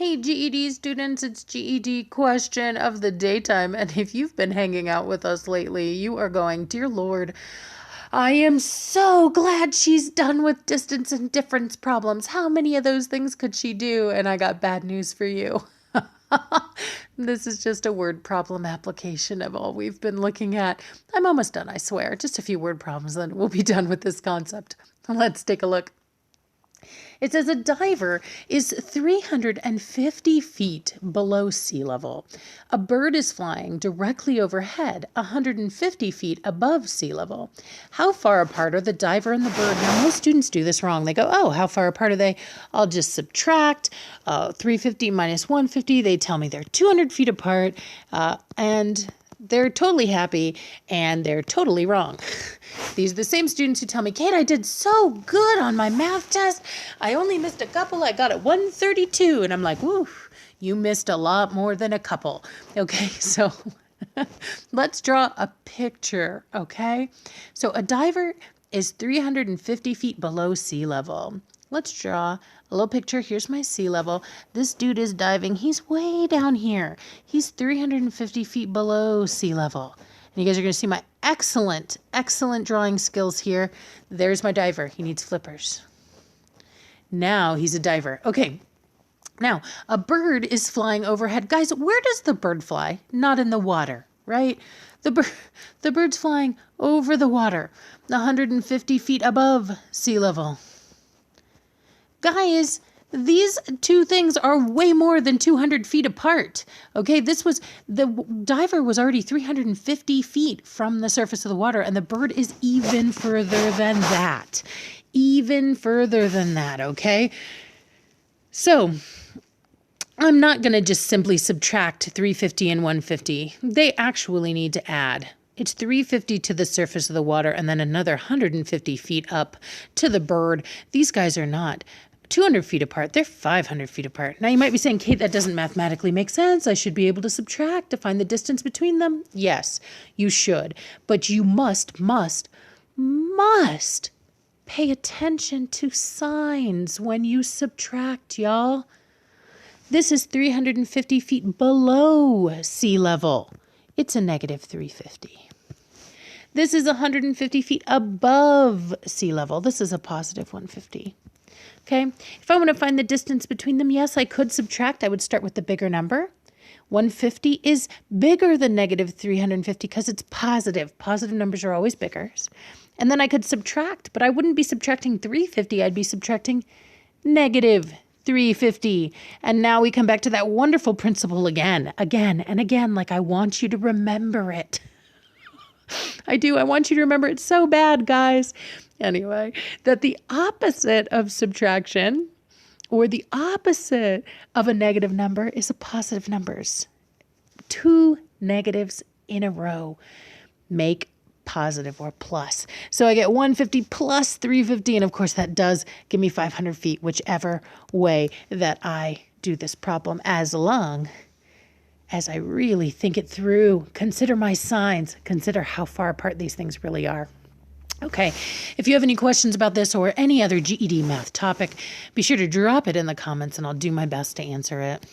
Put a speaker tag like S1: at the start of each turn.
S1: Hey GED students, it's GED question of the daytime, and if you've been hanging out with us lately, you are going, dear Lord, I am so glad she's done with distance and difference problems. How many of those things could she do? And I got bad news for you. This is just a word problem application of all we've been looking at. I'm almost done, I swear. Just a few word problems, then we'll be done with this concept. Let's take a look. It says a diver is 350 feet below sea level. A bird is flying directly overhead, 150 feet above sea level. How far apart are the diver and the bird? Now, most students do this wrong. They go, oh, how far apart are they? I'll just subtract 350 minus 150. They tell me they're 200 feet apart, and they're totally happy, and they're totally wrong. These are the same students who tell me, Kate, I did so good on my math test. I only missed a couple. I got it 132. And I'm like, woo, you missed a lot more than a couple. Okay, so let's draw a picture, okay? So a diver is 350 feet below sea level. Let's draw a little picture. Here's my sea level. This dude is diving. He's way down here. He's 350 feet below sea level. And you guys are going to see my excellent drawing skills here. There's my diver. He needs flippers. Now he's a diver. Okay. Now, a bird is flying overhead. Guys, where does the bird fly? Not in the water, right? The bird's flying over the water, 150 feet above sea level. Guys, these two things are way more than 200 feet apart. Okay, the diver was already 350 feet from the surface of the water, and the bird is even further than that. Even further than that, okay? So, I'm not going to just simply subtract 350 and 150. They actually need to add. It's 350 to the surface of the water, and then another 150 feet up to the bird. These guys are not 200 feet apart. They're 500 feet apart. Now you might be saying, Kate, that doesn't mathematically make sense. I should be able to subtract to find the distance between them. Yes, you should. But you must pay attention to signs when you subtract, y'all. This is 350 feet below sea level. It's a negative 350. This is 150 feet above sea level. This is a positive 150. Okay, if I want to find the distance between them, yes, I could subtract. I would start with the bigger number. 150 is bigger than negative 350 because it's positive. Positive numbers are always bigger. And then I could subtract, but I wouldn't be subtracting 350. I'd be subtracting negative 350. And now we come back to that wonderful principle again and again, like I want you to remember it. I do. I want you to remember it so bad, guys. Anyway, that the opposite of subtraction or the opposite of a negative number is a positive numbers. Two negatives in a row make positive or plus. So I get 150 plus 350. And of course, that does give me 500 feet, whichever way that I do this problem, as long as I really think it through. Consider my signs. Consider how far apart these things really are. Okay, if you have any questions about this or any other GED math topic, be sure to drop it in the comments and I'll do my best to answer it.